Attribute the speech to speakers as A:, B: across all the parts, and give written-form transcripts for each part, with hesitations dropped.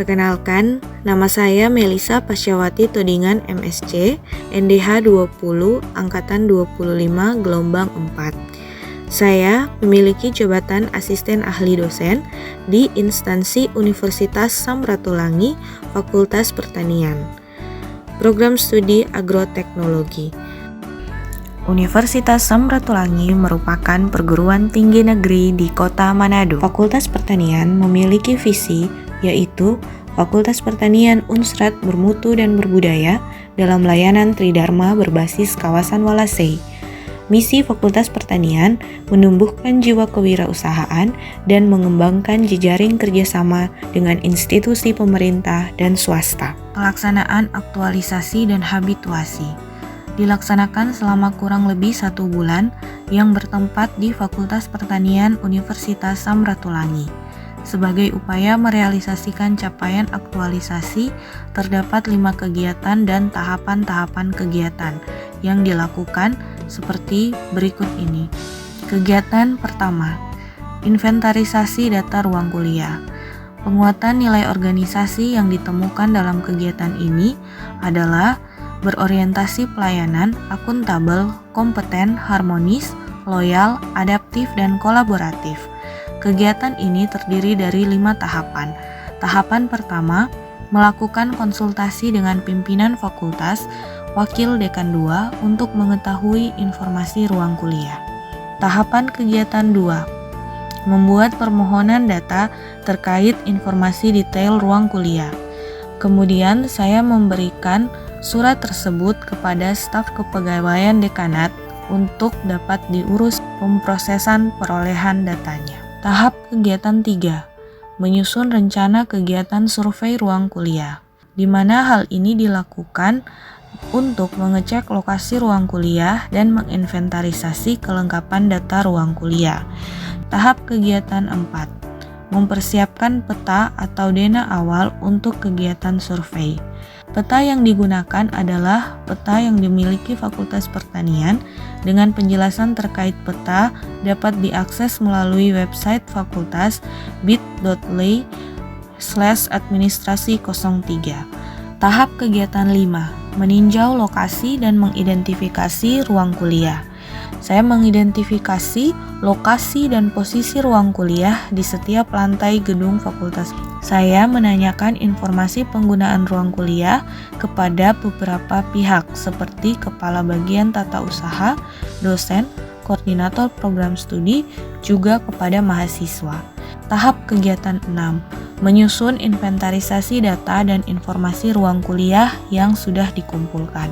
A: Perkenalkan, nama saya Melisa Pasyawati Todingan MSc, NDH 20, Angkatan 25, Gelombang 4. Saya memiliki jabatan Asisten Ahli Dosen di instansi Universitas Samratulangi, Fakultas Pertanian. Program Studi Agroteknologi. Universitas Samratulangi merupakan perguruan tinggi negeri di Kota Manado. Fakultas Pertanian memiliki visi yaitu Fakultas Pertanian Unsrat bermutu dan berbudaya dalam layanan Tridharma berbasis kawasan Walasei. Misi Fakultas Pertanian menumbuhkan jiwa kewirausahaan dan mengembangkan jejaring kerjasama dengan institusi pemerintah dan swasta. Pelaksanaan aktualisasi dan habituasi dilaksanakan selama kurang lebih 1 bulan yang bertempat di Fakultas Pertanian Universitas Samratulangi. Sebagai upaya merealisasikan capaian aktualisasi, terdapat 5 kegiatan dan tahapan-tahapan kegiatan yang dilakukan seperti berikut ini. Kegiatan pertama, inventarisasi data ruang kuliah. Penguatan nilai organisasi yang ditemukan dalam kegiatan ini adalah berorientasi pelayanan, akuntabel, kompeten, harmonis, loyal, adaptif, dan kolaboratif. Kegiatan ini terdiri dari 5 tahapan. Tahapan pertama, melakukan konsultasi dengan pimpinan fakultas, wakil dekan 2 untuk mengetahui informasi ruang kuliah. Tahapan kegiatan 2, membuat permohonan data terkait informasi detail ruang kuliah. Kemudian saya memberikan surat tersebut kepada staf kepegawaian dekanat untuk dapat diurus pemrosesan perolehan datanya. Tahap kegiatan 3, menyusun rencana kegiatan survei ruang kuliah, di mana hal ini dilakukan untuk mengecek lokasi ruang kuliah dan menginventarisasi kelengkapan data ruang kuliah. Tahap kegiatan 4, mempersiapkan peta atau dena awal untuk kegiatan survei. Peta yang digunakan adalah peta yang dimiliki Fakultas Pertanian. Dengan penjelasan terkait peta dapat diakses melalui website fakultas bit.ly/administrasi03. Tahap kegiatan 5, meninjau lokasi dan mengidentifikasi ruang kuliah. Saya mengidentifikasi lokasi dan posisi ruang kuliah di setiap lantai gedung fakultas. Saya menanyakan informasi penggunaan ruang kuliah kepada beberapa pihak seperti Kepala Bagian Tata Usaha, dosen, koordinator program studi, juga kepada mahasiswa. Tahap kegiatan 6, menyusun inventarisasi data dan informasi ruang kuliah yang sudah dikumpulkan.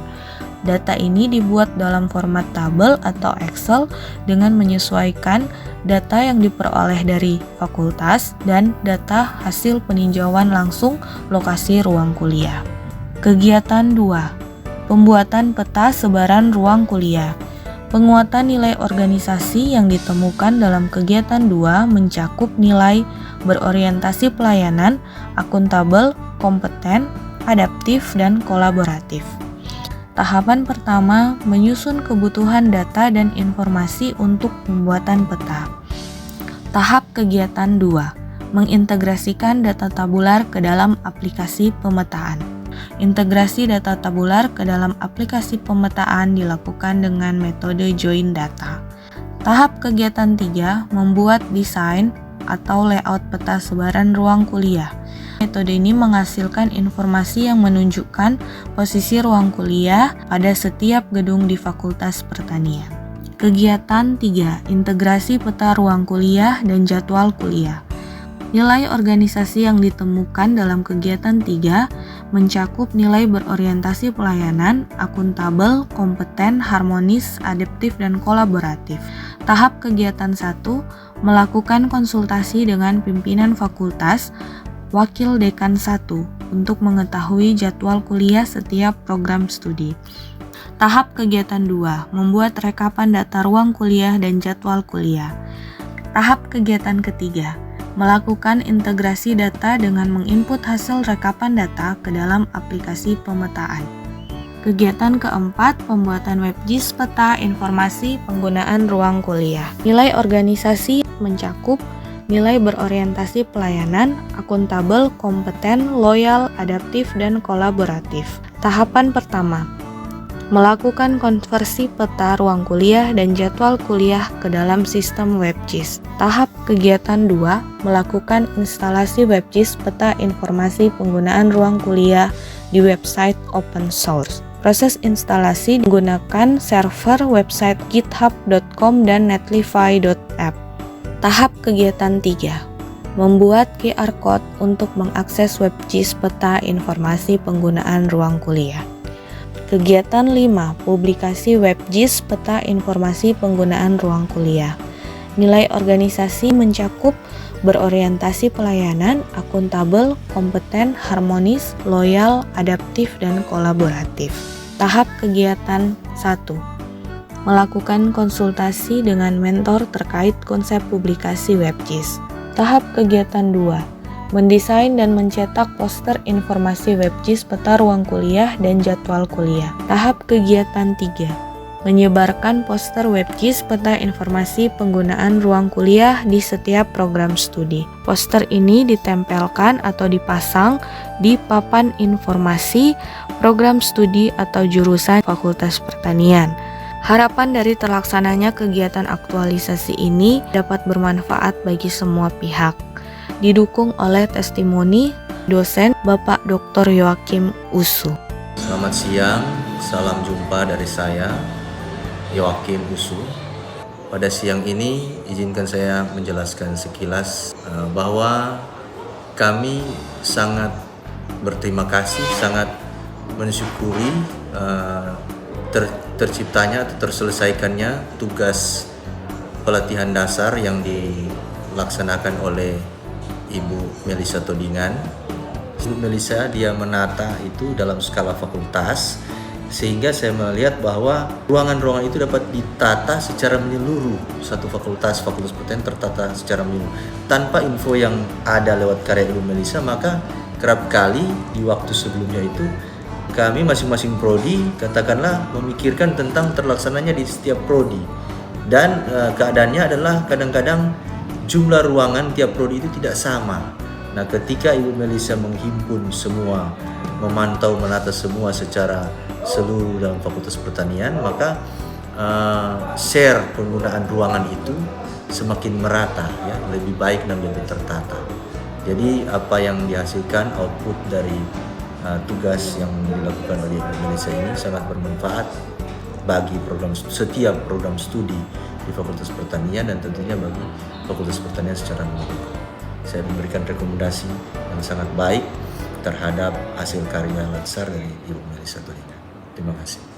A: Data ini dibuat dalam format tabel atau Excel dengan menyesuaikan data yang diperoleh dari fakultas dan data hasil peninjauan langsung lokasi ruang kuliah. Kegiatan 2, pembuatan peta sebaran ruang kuliah. Penguatan nilai organisasi yang ditemukan dalam kegiatan 2 mencakup nilai berorientasi pelayanan, akuntabel, kompeten, adaptif, dan kolaboratif. Tahapan pertama, menyusun kebutuhan data dan informasi untuk pembuatan peta. Tahap kegiatan 2, mengintegrasikan data tabular ke dalam aplikasi pemetaan. Integrasi data tabular ke dalam aplikasi pemetaan dilakukan dengan metode join data. Tahap kegiatan 3, membuat desain atau layout peta sebaran ruang kuliah. Metode ini menghasilkan informasi yang menunjukkan posisi ruang kuliah pada setiap gedung di Fakultas Pertanian. Kegiatan 3, integrasi peta ruang kuliah dan jadwal kuliah. Nilai organisasi yang ditemukan dalam kegiatan 3 mencakup nilai berorientasi pelayanan, akuntabel, kompeten, harmonis, adaptif, dan kolaboratif. Tahap kegiatan 1, melakukan konsultasi dengan pimpinan fakultas, wakil dekan 1 untuk mengetahui jadwal kuliah setiap program studi. Tahap kegiatan 2, membuat rekapan data ruang kuliah dan jadwal kuliah. Tahap kegiatan ketiga, melakukan integrasi data dengan menginput hasil rekapan data ke dalam aplikasi pemetaan. Kegiatan keempat, pembuatan WebGIS peta informasi penggunaan ruang kuliah. Nilai organisasi mencakup nilai berorientasi pelayanan, akuntabel, kompeten, loyal, adaptif, dan kolaboratif. Tahapan pertama, melakukan konversi peta ruang kuliah dan jadwal kuliah ke dalam sistem WebGIS. Tahap kegiatan 2, melakukan instalasi WebGIS peta informasi penggunaan ruang kuliah di website open source. Proses instalasi menggunakan server website github.com dan netlify.app. Tahap kegiatan 3, membuat QR Code untuk mengakses WebGIS peta informasi penggunaan ruang kuliah. Kegiatan 5, publikasi WebGIS peta informasi penggunaan ruang kuliah. Nilai organisasi mencakup berorientasi pelayanan, akuntabel, kompeten, harmonis, loyal, adaptif, dan kolaboratif. Tahap kegiatan 1, melakukan konsultasi dengan mentor terkait konsep publikasi WebGIS. Tahap kegiatan 2, mendesain dan mencetak poster informasi WebGIS peta ruang kuliah dan jadwal kuliah. Tahap kegiatan 3, menyebarkan poster WebGIS peta informasi penggunaan ruang kuliah di setiap program studi. Poster ini ditempelkan atau dipasang di papan informasi program studi atau jurusan Fakultas Pertanian. Harapan dari terlaksananya kegiatan aktualisasi ini dapat bermanfaat bagi semua pihak. Didukung oleh testimoni dosen Bapak Dr. Yoakim Usu.
B: Selamat siang, salam jumpa dari saya, Yoakim Usu. Pada siang ini, izinkan saya menjelaskan sekilas bahwa kami sangat berterima kasih, sangat mensyukuri terciptanya atau terselesaikannya tugas pelatihan dasar yang dilaksanakan oleh Ibu Melisa Todingan. Ibu Melisa dia menata itu dalam skala fakultas, sehingga saya melihat bahwa ruangan-ruangan itu dapat ditata secara menyeluruh. Satu fakultas pertanian tertata secara menyeluruh. Tanpa info yang ada lewat karya Ibu Melisa, maka kerap kali di waktu sebelumnya itu kami masing-masing prodi katakanlah memikirkan tentang terlaksananya di setiap prodi. Dan keadaannya adalah kadang-kadang jumlah ruangan tiap prodi itu tidak sama. Nah, ketika Ibu Melisa menghimpun semua, memantau, menata semua secara seluruh dalam Fakultas Pertanian, maka share penggunaan ruangan itu semakin merata, ya, lebih baik dan lebih tertata. Jadi apa yang dihasilkan output dari tugas yang dilakukan oleh Ibu Melisa ini sangat bermanfaat bagi setiap program studi di Fakultas Pertanian dan tentunya bagi Fakultas Pertanian secara menyeluruh. Saya memberikan rekomendasi yang sangat baik terhadap hasil karya lansar dari Ibu Melisa Todingan. Terima kasih.